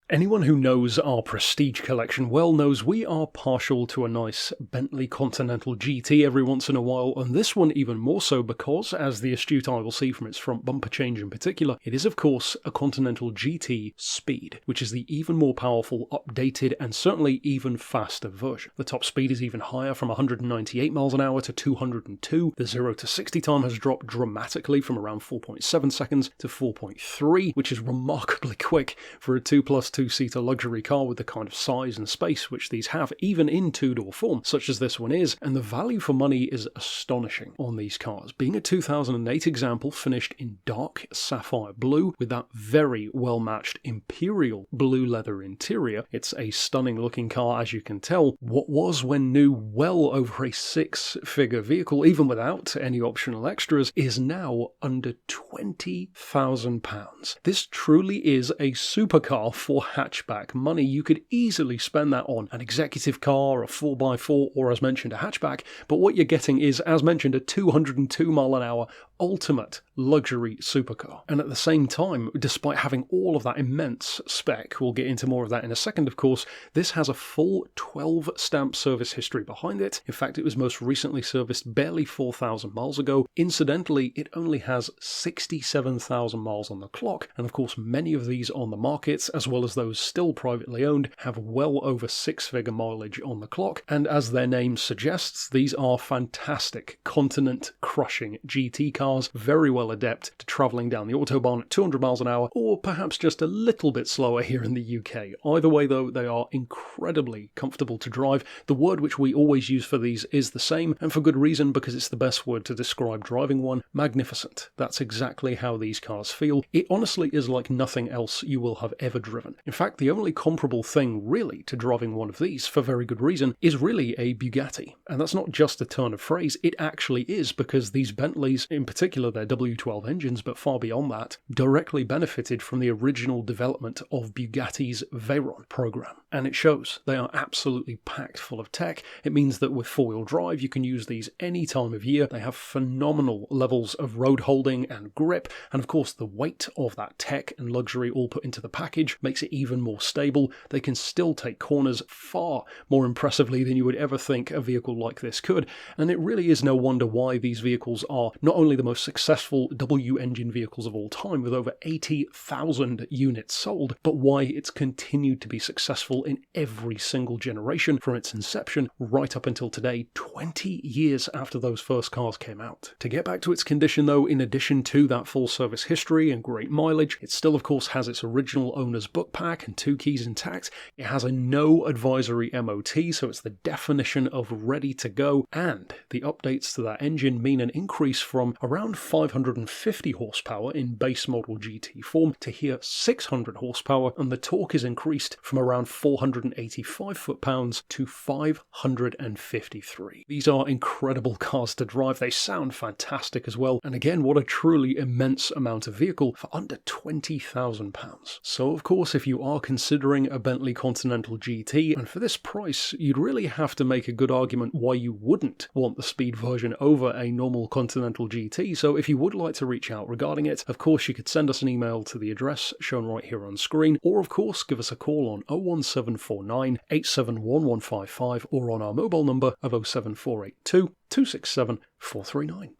Anyone who knows our prestige collection well knows we are partial to a nice Bentley Continental GT every once in a while, and this one even more so because, as the astute eye will see from its front bumper change in particular, it is of course a Continental GT Speed, which is the even more powerful, updated, and certainly even faster version. The top speed is even higher, from 198 miles an hour to 202. The 0 to 60 time has dropped dramatically from around 4.7 seconds to 4.3, which is remarkably quick for a 2+2-seater luxury car with the kind of size and space which these have, even in two-door form, such as this one is, and the value for money is astonishing on these cars. Being a 2008 example finished in dark sapphire blue with that very well-matched imperial blue leather interior, it's a stunning looking car, as you can tell. What was, when new, well over a six-figure vehicle, even without any optional extras, is now under £20,000. This truly is a supercar for hatchback money. You could easily spend that on an executive car, a 4x4, or as mentioned, a hatchback, but what you're getting is, as mentioned, a 202 mile an hour ultimate luxury supercar. And at the same time, despite having all of that immense spec, we'll get into more of that in a second of course, this has a full 12 stamp service history behind it. In fact, it was most recently serviced barely 4,000 miles ago. Incidentally, it only has 67,000 miles on the clock, and of course many of these on the market, as well as those still privately owned, have well over six-figure mileage on the clock, and as their name suggests, these are fantastic continent-crushing GT cars, very well adept to travelling down the autobahn at 200 miles an hour, or perhaps just a little bit slower here in the UK. Either way though, they are incredibly comfortable to drive. The word which we always use for these is the same, and for good reason, because it's the best word to describe driving one: magnificent. That's exactly how these cars feel. It honestly is like nothing else you will have ever driven. In fact, the only comparable thing really to driving one of these, for very good reason, is really a Bugatti. And that's not just a turn of phrase, it actually is, because these Bentleys, in particular their W12 engines, but far beyond that, directly benefited from the original development of Bugatti's Veyron program. And it shows. They are absolutely packed full of tech. It means that with four-wheel drive you can use these any time of year. They have phenomenal levels of road holding and grip, and of course the weight of that tech and luxury all put into the package makes it even more stable. They can still take corners far more impressively than you would ever think a vehicle like this could, and it really is no wonder why these vehicles are not only the most successful W-engine vehicles of all time with over 80,000 units sold, but why it's continued to be successful in every single generation from its inception right up until today, 20 years after those first cars came out. To get back to its condition though, in addition to that full service history and great mileage, it still of course has its original owner's book pack and 2 keys intact. It has a no advisory MOT, so it's the definition of ready to go, and the updates to that engine mean an increase from around 550 horsepower in base model GT form to here 600 horsepower, and the torque is increased from around 485 foot-pounds to 553. These are incredible cars to drive. They sound fantastic as well, and again, what a truly immense amount of vehicle for under £20,000. So of course, if you are considering a Bentley Continental GT, and for this price, you'd really have to make a good argument why you wouldn't want the speed version over a normal Continental GT. So if you would like to reach out regarding it, of course you could send us an email to the address shown right here on screen, or of course give us a call on 01749 871155 or on our mobile number of 07482 267 439.